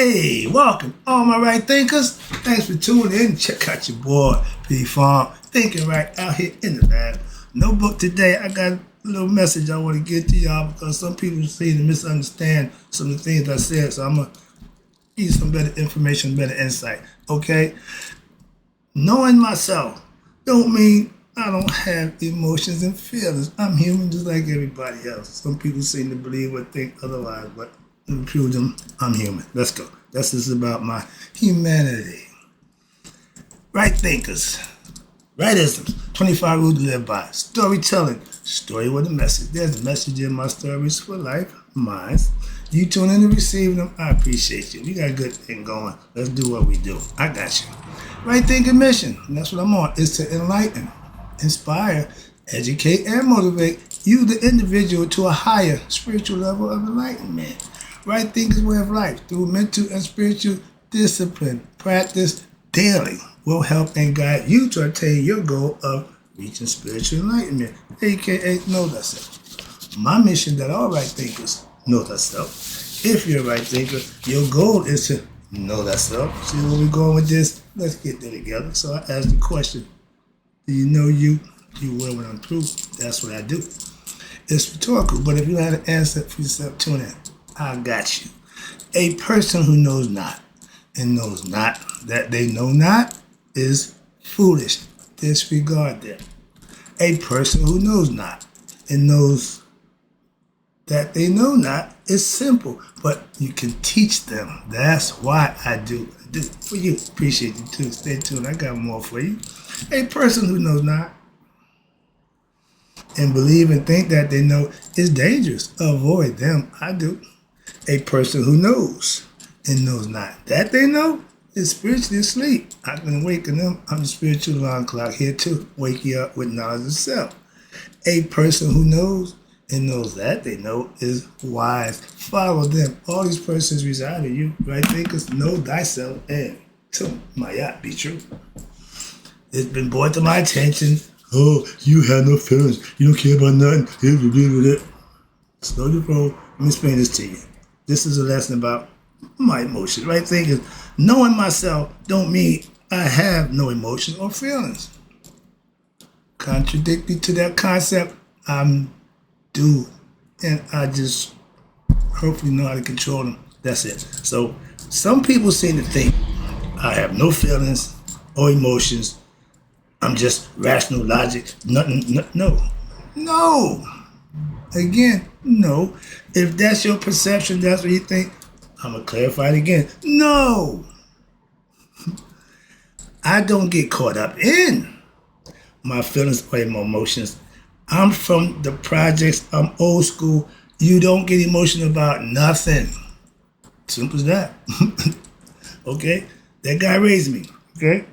Hey, welcome, all my right thinkers. Thanks for tuning in. Check out your boy, P Farm, thinking right out here in the lab. No book today. I got a little message I want to get to y'all because some people seem to misunderstand some of the things I said. So I'm going to give you some better information, better insight. Okay? Knowing myself don't mean I don't have emotions and feelings. I'm human just like everybody else. Some people seem to believe or think otherwise, but to prove them, I'm human. Let's go. This is about my humanity. Right thinkers. Rightisms. 25 rules to live by. Storytelling. Story with a message. There's a message in my stories for life. Mine. You tune in and receive them. I appreciate you. We got a good thing going. Let's do what we do. I got you. Right thinking mission. And that's what I'm on. Is to enlighten, inspire, educate, and motivate you, the individual, to a higher spiritual level of enlightenment. Right thinking way of life through mental and spiritual discipline, practice daily will help and guide you to attain your goal of reaching spiritual enlightenment, aka know thyself. My mission that all right thinkers know thyself. If you're a right thinker, your goal is to know thyself. See where we're going with this? Let's get there together. So I asked the question, do you know you? You will when I'm through. That's what I do. It's rhetorical, but if you had an answer for yourself, tune in. I got you. A person who knows not and knows not that they know not is foolish. Disregard them. A person who knows not and knows that they know not is simple, but you can teach them. That's why I do for you. Appreciate you too. Stay tuned. I got more for you. A person who knows not and believe and think that they know is dangerous. Avoid them. I do. A person who knows and knows not that they know is spiritually asleep. I can awaken them. I'm the spiritual alarm clock here too. Wake you up with knowledge of self. A person who knows and knows that they know is wise. Follow them. All these persons reside in you. Right thinkers, know thyself and to my yacht be true. It's been brought to my attention. Oh, you have no feelings. You don't care about nothing. Slow your roll. Let me explain this to you. This is a lesson about my emotions. Right thinkers, knowing myself don't mean I have no emotions or feelings. Contradictory to that concept, I'm do, and I just hopefully know how to control them. That's it. So some people seem to think I have no feelings or emotions. I'm just rational logic. Nothing. No. Again, no. If that's your perception, that's what you think. I'm gonna clarify it again. No. I don't get caught up in my feelings or my emotions. I'm from the projects. I'm old school. You don't get emotional about nothing. Simple as that. Okay? That guy raised me. Okay?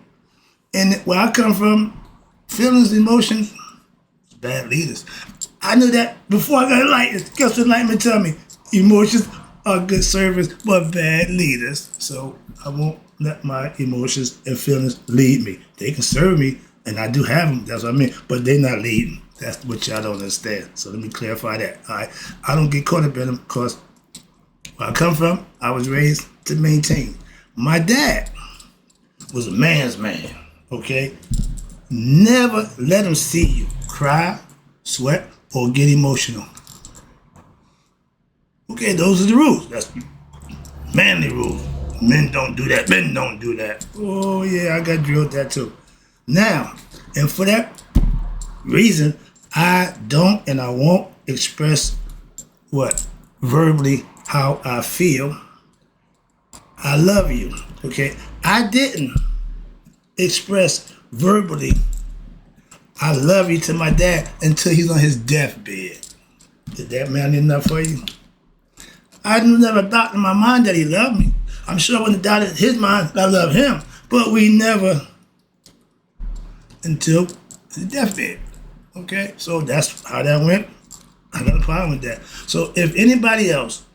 And where I come from, feelings, emotions, bad leaders. I knew that before I got enlightened. Guess what enlightenment tell me? Emotions are good servants, but bad leaders. So I won't let my emotions and feelings lead me. They can serve me, and I do have them. That's what I mean. But they're not leading. That's what y'all don't understand. So let me clarify that. All right? I don't get caught up in them because where I come from, I was raised to maintain. My dad was a man's man. Okay? Never let him see you cry, sweat, or get emotional. Okay, those are the rules. That's manly rules. Men don't do that. Men don't do that. Oh, yeah, I got drilled that too. Now, and for that reason, I don't and I won't express verbally how I feel. I love you. Okay? I didn't express verbally I love you to my dad until he's on his deathbed. Did that man enough for you? I never thought in my mind that he loved me. I'm sure when the doubt in his mind, I love him. But we never until his deathbed. Okay? So that's how that went. I got a problem with that. So if anybody else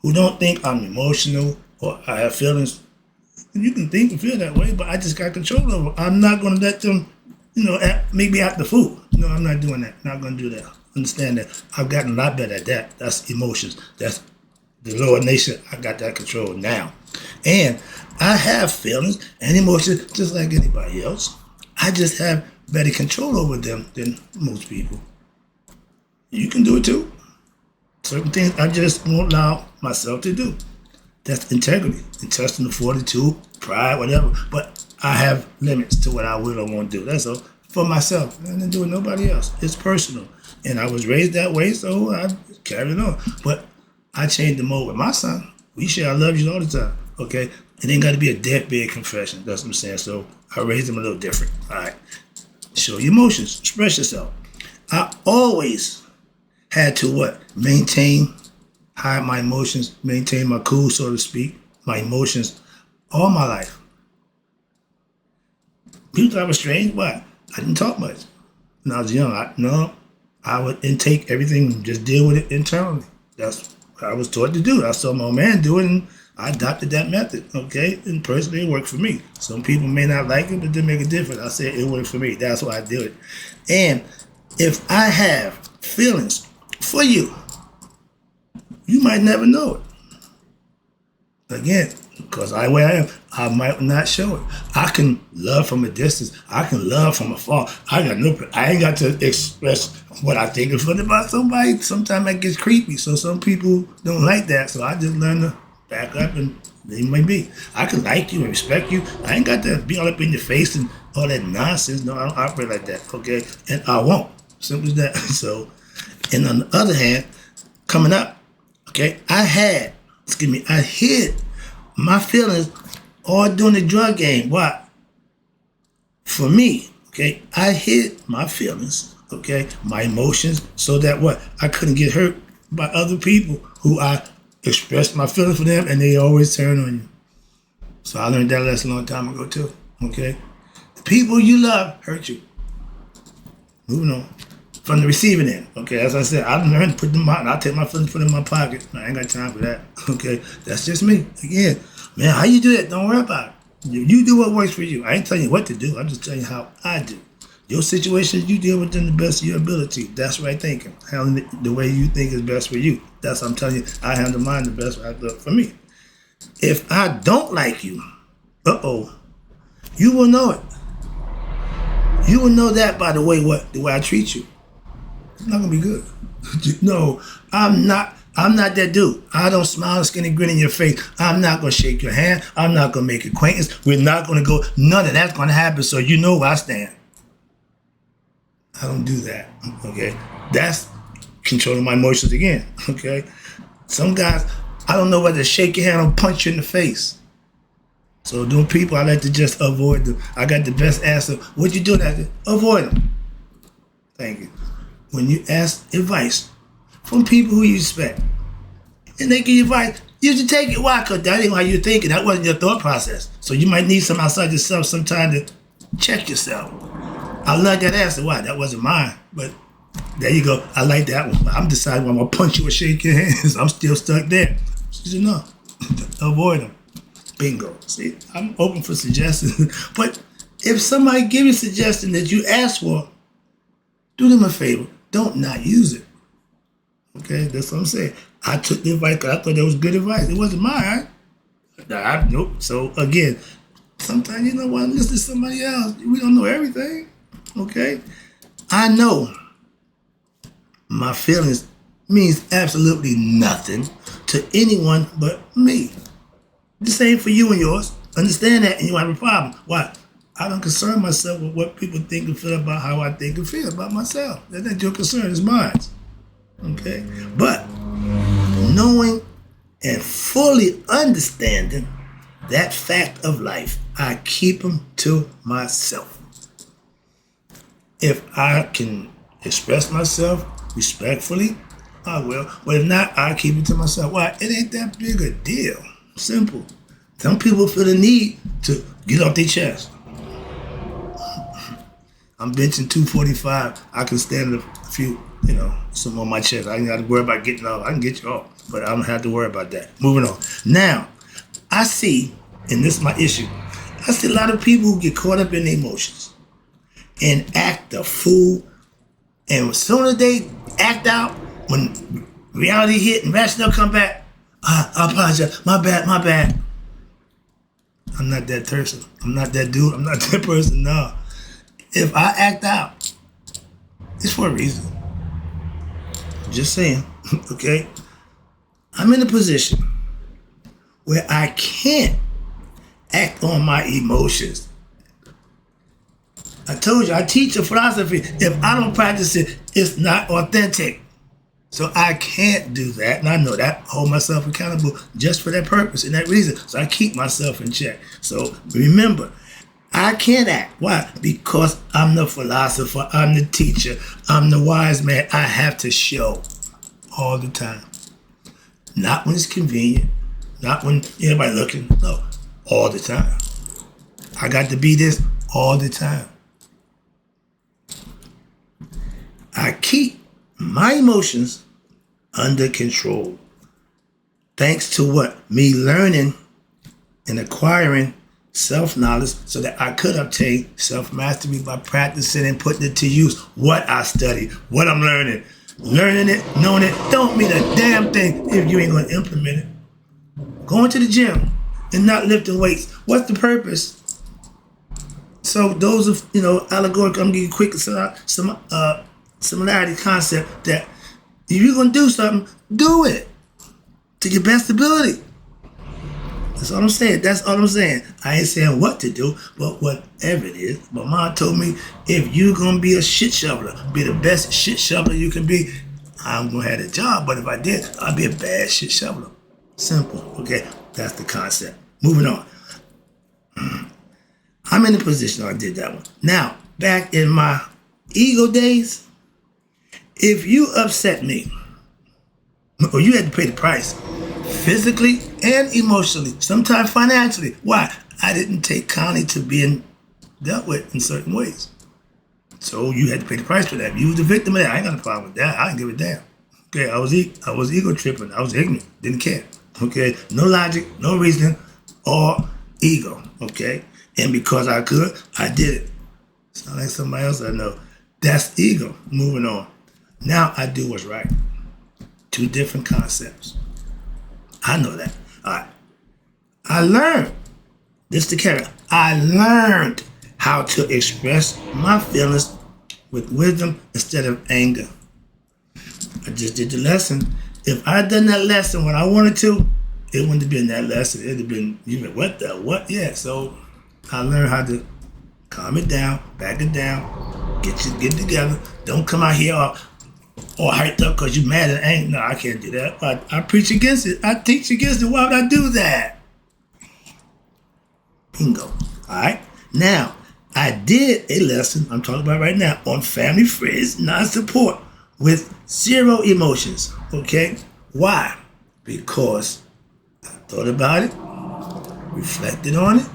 who don't think I'm emotional or I have feelings, you can think and feel that way, but I just got control over it. I'm not going to let them make me act the fool. No, I'm not doing that. Not going to do that. Understand that. I've gotten a lot better at that. That's emotions. That's the lower nature. I got that control now. And I have feelings and emotions just like anybody else. I just have better control over them than most people. You can do it too. Certain things I just won't allow myself to do. That's integrity, intestinal fortitude, pride, whatever. But I have limits to what I will or won't do. That's all. For myself. I didn't do it nobody else. It's personal. And I was raised that way, so I carried it on. But I changed the mode with my son. We share I love you all the time. Okay? It ain't got to be a deathbed confession. That's what I'm saying. So I raised him a little different. All right. Show your emotions. Express yourself. I always had to what? Hide my emotions, maintain my cool, so to speak, my emotions all my life. People thought I was strange. Why? I didn't talk much. When I was young, I would intake everything and just deal with it internally. That's what I was taught to do. I saw my old man do it, and I adopted that method, okay? And personally, it worked for me. Some people may not like it, but it didn't make a difference. I said it worked for me. That's why I do it. And if I have feelings for you, you might never know it. Again, because where I am, I might not show it. I can love from a distance. I can love from afar. I ain't got to express what I think is funny about somebody. Sometimes that gets creepy. So some people don't like that. So I just learn to back up and they may be. I can like you and respect you. I ain't got to be all up in your face and all that nonsense. No, I don't operate like that. Okay, and I won't. Simple as that. So, and on the other hand, coming up. Okay, I hid my feelings all during the drug game. Why? For me, okay, I hid my feelings, okay, my emotions, so that what? I couldn't get hurt by other people who I expressed my feelings for them and they always turn on you. So I learned that lesson a long time ago too, okay? The people you love hurt you. Moving on. From the receiving end, okay? As I said, I learned to put them out, and I take my feelings, put them in my pocket. I ain't got time for that, okay? That's just me. Again, man, how you do that? Don't worry about it. You do what works for you. I ain't telling you what to do. I'm just telling you how I do. Your situations, you deal with them the best of your ability. That's right thinking. Handling it the way you think is best for you. That's what I'm telling you. I handle mine the best way I do it for me. If I don't like you, you will know it. You will know that by the way I treat you. It's not gonna be good. No, I'm not that dude. I don't smile and skinny grin in your face. I'm not gonna shake your hand. I'm not gonna make acquaintance. We're not gonna go. None of that's gonna happen. So you know where I stand. I don't do that. Okay, that's controlling my emotions again. Okay, some guys, I don't know whether to shake your hand or punch you in the face. So them people, I like to just avoid them. I got the best answer. What you doing after? Avoid them. Thank you. When you ask advice from people who you respect, and they give you advice, you should take it. Why? Because that ain't how you're thinking. That wasn't your thought process. So you might need some outside yourself sometime to check yourself. I love that answer. Why? That wasn't mine. But there you go. I like that one. I'm deciding I'm going to punch you or shake your hands. I'm still stuck there. She said, no. Avoid them. Bingo. See, I'm open for suggestions. But if somebody give you a suggestion that you asked for, do them a favor. Don't not use it. Okay, that's what I'm saying. I took the advice because I thought that was good advice. It wasn't mine. Nope. So again, sometimes you know what, listen to somebody else. We don't know everything. Okay? I know my feelings means absolutely nothing to anyone but me. The same for you and yours. Understand that and you have a problem. Why? I don't concern myself with what people think and feel about how I think and feel about myself. That's not your concern, it's mine. Okay? But knowing and fully understanding that fact of life, I keep them to myself. If I can express myself respectfully, I will. But if not, I keep it to myself. Why? It ain't that big a deal. Simple. Some people feel the need to get off their chest. I'm benching 245. I can stand a few, some on my chest. I ain't got to worry about getting off. I can get you off, but I don't have to worry about that. Moving on. Now, I see, and this is my issue, I see a lot of people who get caught up in their emotions and act a fool. And as soon as they act out, when reality hit and rationale come back, I apologize. My bad. I'm not that person. I'm not that dude. I'm not that person. No. If I act out, it's for a reason. Just saying. Okay? I'm in a position where I can't act on my emotions. I told you, I teach a philosophy. If I don't practice it, it's not authentic. So I can't do that, and I know that. Hold myself accountable just for that purpose and that reason. So I keep myself in check. So remember, I can't act. Why? Because I'm the philosopher, I'm the teacher, I'm the wise man. I have to show all the time. Not when it's convenient, not when everybody looking. No, all the time. I got to be this all the time. I keep my emotions under control. Thanks to what? Me learning and acquiring self-knowledge so that I could obtain self-mastery by practicing and putting it to use. What I study, what I'm learning. Learning it, knowing it, don't mean a damn thing if you ain't going to implement it. Going to the gym and not lifting weights. What's the purpose? So those are, allegorical. I'm giving you quick similarity concept that if you're going to do something, do it to your best ability. That's all I'm saying. That's all I'm saying. I ain't saying what to do, but whatever it is. My mom told me, if you're going to be a shit shoveler, be the best shit shoveler you can be, I'm going to have a job. But if I did, I'd be a bad shit shoveler. Simple. Okay? That's the concept. Moving on. I'm in the position I did that one. Now, back in my ego days, if you upset me, or you had to pay the price, physically and emotionally, sometimes financially. Why? I didn't take kindly to being dealt with in certain ways. So you had to pay the price for that. You was the victim of that. I ain't got a problem with that. I didn't give a damn. Okay, I was ego tripping. I was ignorant. Didn't care. Okay, no logic, no reasoning, or ego. Okay, and because I could, I did it. It's not like somebody else I know. That's ego. Moving on. Now I do what's right. Two different concepts. I know that. All right. I learned, this the character, I learned how to express my feelings with wisdom instead of anger. I just did the lesson. If I had done that lesson when I wanted to, it wouldn't have been that lesson. It would have been, what the, what? Yeah, so I learned how to calm it down, back it down, get it together. Don't come out here or hyped up because you mad and angry. No, I can't do that. I preach against it. I teach against it. Why would I do that? Bingo. All right. Now, I did a lesson I'm talking about right now on family, friends, non-support with zero emotions. Okay? Why? Because I thought about it, reflected on it,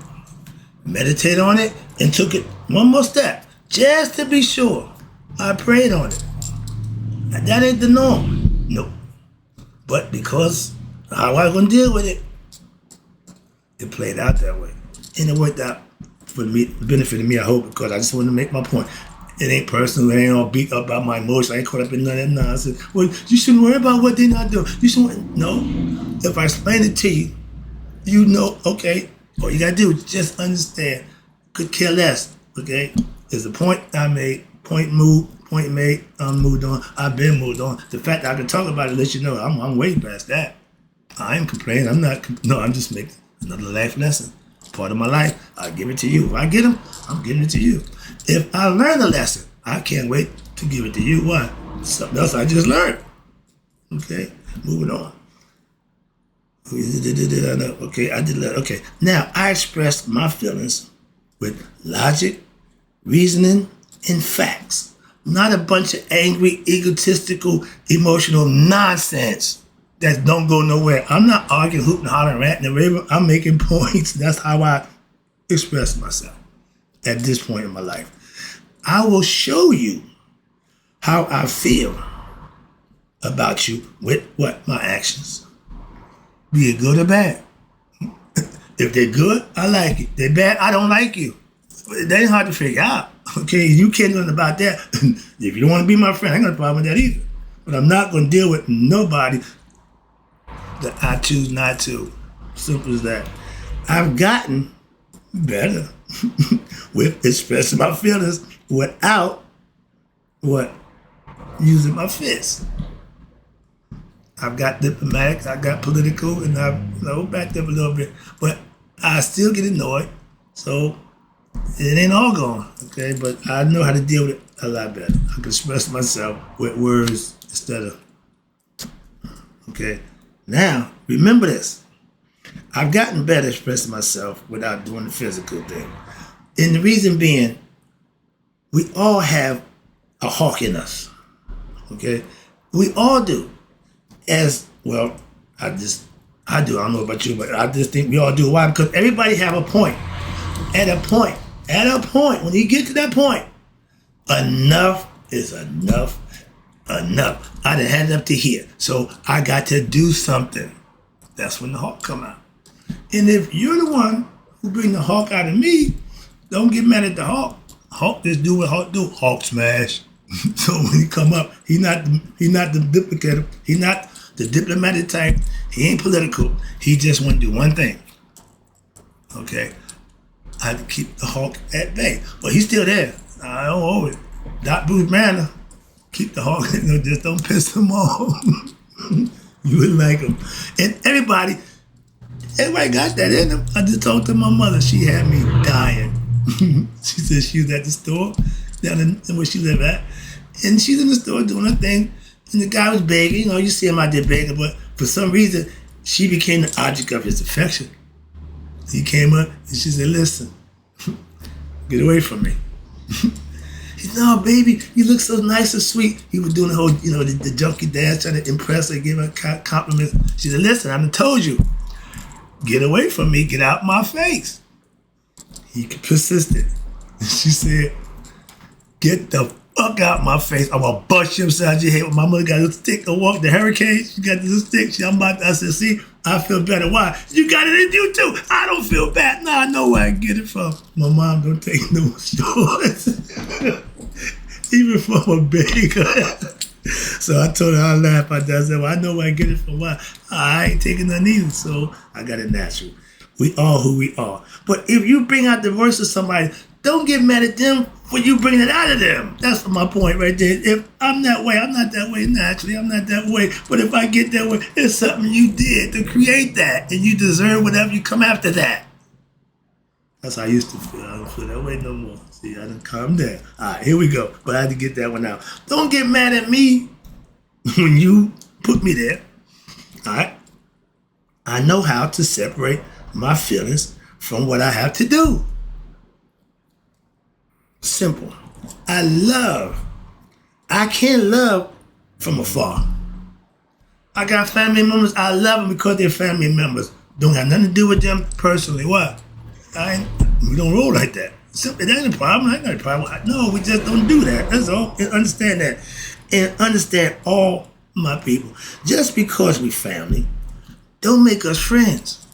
meditated on it, and took it one more step just to be sure. I prayed on it. That ain't the norm. No. But because how I was going to deal with it, it played out that way. And it worked out for me, benefited me, I hope, because I just wanted to make my point. It ain't personal. It ain't all beat up about my emotions. I ain't caught up in none of that nonsense. Well, you shouldn't worry about what they're not doing. You shouldn't. No. If I explain it to you, you know, okay, all you got to do is just understand. Could care less, okay? There's a point I made, point made, I'm moved on. I've been moved on. The fact that I can talk about it lets you know I'm way past that. I ain't complaining. I'm just making another life lesson. Part of my life, I'll give it to you. If I get them, I'm giving it to you. If I learn a lesson, I can't wait to give it to you. Why? Something else I just learned. Okay, moving on. Okay, I did that. Okay, now I express my feelings with logic, reasoning, and facts. Not a bunch of angry, egotistical, emotional nonsense that don't go nowhere. I'm not arguing, hooting, hollering, ranting, and raving. I'm making points. That's how I express myself at this point in my life. I will show you how I feel about you with what? My actions. Be it good or bad. If they're good, I like it. They're bad, I don't like you. That ain't hard to figure out. Okay, you can't do nothing about that. If you don't want to be my friend, I ain't got a problem with that either. But I'm not going to deal with nobody that I choose not to. Simple as that. I've gotten better with expressing my feelings without what? Using my fists. I've got diplomatic, I got political, and I've backed up a little bit, but I still get annoyed. So it ain't all gone, okay? But I know how to deal with it a lot better. I can express myself with words instead of, okay? Now, remember this. I've gotten better expressing myself without doing the physical thing. And the reason being, we all have a hawk in us, okay? We all do. As well, I do. I don't know about you, but I just think we all do. Why? Because everybody have a point. At a point, when you get to that point, enough is enough. Enough. I done had it up to here. So I got to do something. That's when the hawk come out. And if you're the one who bring the hawk out of me, don't get mad at the hawk. Hawk just do what hawk do. Hawk smash. So when he come up, he not the duplicator. He not the diplomatic type. He ain't political. He just want to do one thing. Okay? I have to keep the hawk at bay. But he's still there. I don't owe it. Doc Bruce Banner. Keep the hawk. Just don't piss him off. You would like him. And everybody got that in them. I just talked to my mother. She had me dying. She said she was at the store down in where she lived at. And she's in the store doing her thing. And the guy was begging. You see him out there begging. But for some reason, she became the object of his affection. He came up and she said, listen, get away from me. He said, no, baby, you look so nice and sweet. He was doing the whole, the junkie dance, trying to impress her, give her compliments. She said, listen, I done told you, get away from me, get out my face. He persisted. She said, get the fuck out my face. I'm gonna bust you upside your head. My mother got a stick to walk the hurricane. She got this stick. I said, see, I feel better. Why? You got it in you too. I don't feel bad. Now I know where I get it from. My mom don't take no shorts. Even from a baker. So I told her I laugh at that. I said, well, I know where I get it from. Why? I ain't taking none either. So I got it natural. We are who we are. But if you bring out the worst of somebody, don't get mad at them when you bring it out of them. That's my point right there. If I'm that way, I'm not that way naturally. I'm not that way. But if I get that way, it's something you did to create that. And you deserve whatever you come after that. That's how I used to feel. I don't feel that way no more. See, I done calmed down. All right, here we go. But I had to get that one out. Don't get mad at me when you put me there. All right? I know how to separate my feelings from what I have to do. Simple. I can't love from afar. I got family members, I love them because they're family members. Don't have nothing to do with them personally. What? We don't roll like that. Simply, that ain't a problem. That ain't a problem. No, we just don't do that. That's all. And understand that. And understand all my people. Just because we family, don't make us friends.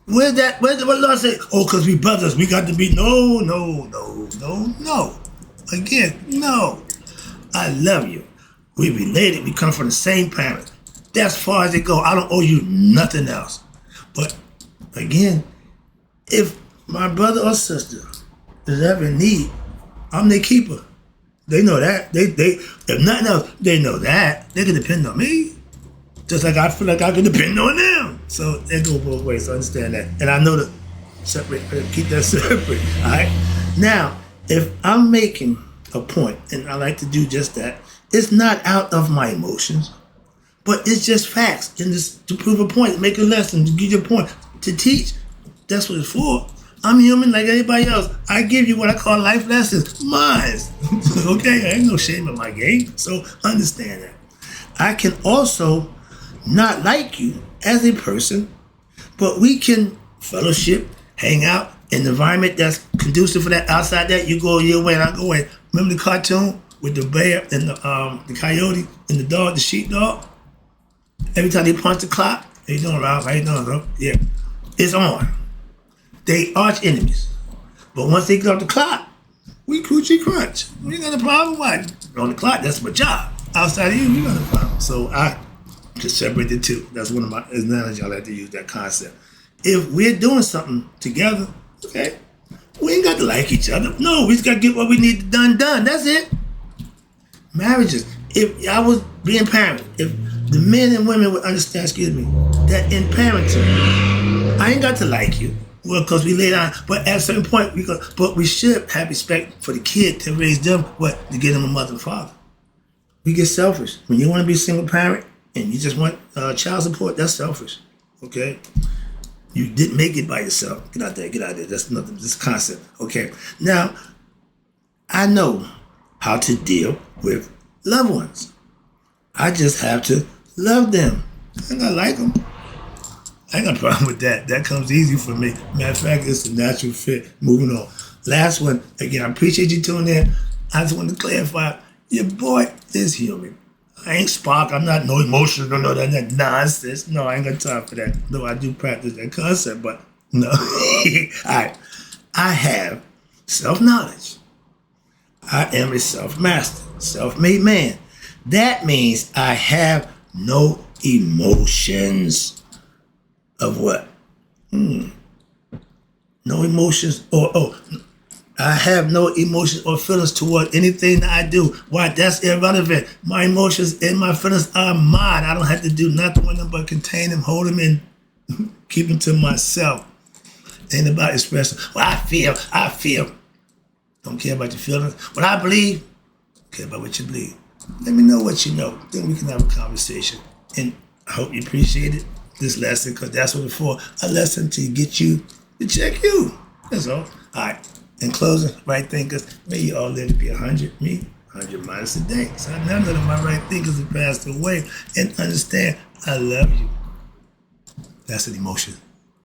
Where's the Lord say, oh, because we brothers, we got to be, no. Again, no. I love you. We related, we come from the same parents. That's as far as it go. I don't owe you nothing else. But again, if my brother or sister is ever in need, I'm their keeper. They know that. They if nothing else, they know that. They can depend on me. Just like I feel like I can depend on them. So they go both ways, so understand that. And I know to separate, keep that separate, all right? Now, if I'm making a point, and I like to do just that, it's not out of my emotions, but it's just facts. And just to prove a point, make a lesson, to give you a point, to teach. That's what it's for. I'm human like anybody else. I give you what I call life lessons, mine. Okay, ain't no shame in my game, so understand that. I can also not like you as a person, but we can fellowship, hang out in an environment that's conducive for that. Outside that, you go your way and I go away. Remember the cartoon with the bear and the coyote and the dog, the sheepdog? Every time they punch the clock, how you doing, Ralph? How you doing, bro? Yeah, it's on. They arch enemies, but once they get off the clock, we coochie crunch. We ain't got a problem. What? On the clock, that's my job. Outside of you, you got a problem. So I just separate the two. That's one of my analogies I like to use, that concept. If we're doing something together, okay, we ain't got to like each other. No, we just got to get what we need done. That's it. Marriages. If I was being parent, if the men and women would understand, that in parenting, I ain't got to like you. Well, because we lay down, but at a certain point, but we should have respect for the kid to raise them, to get them a mother and father. We get selfish. When you want to be a single parent and you just want child support, that's selfish. Okay? You didn't make it by yourself. Get out there. That's nothing. This concept. Okay. Now, I know how to deal with loved ones. I just have to love them. I ain't gonna like them. I ain't got a problem with that. That comes easy for me. Matter of fact, it's a natural fit. Moving on. Last one. Again, I appreciate you tuning in. I just want to clarify, your boy is human. I ain't spark. I'm not no emotional, no that nonsense. No, I ain't got time for that. Though I do practice that concept, but no. All right. I have self-knowledge. I am a self-master, self-made man. That means I have no emotions of what? No emotions I have no emotions or feelings toward anything that I do. Why? That's irrelevant. My emotions and my feelings are mine. I don't have to do nothing with them but contain them, hold them, and keep them to myself. Ain't about expressing, well, I feel. Don't care about your feelings. What I believe, care about what you believe. Let me know what you know. Then we can have a conversation. And I hope you appreciated this lesson, because that's what it's for. A lesson to get you to check you. That's all. All right. In closing, right thinkers, may you all live to be 100, me, 100 minus a day. So none of my right thinkers have passed away. And understand, I love you. That's an emotion.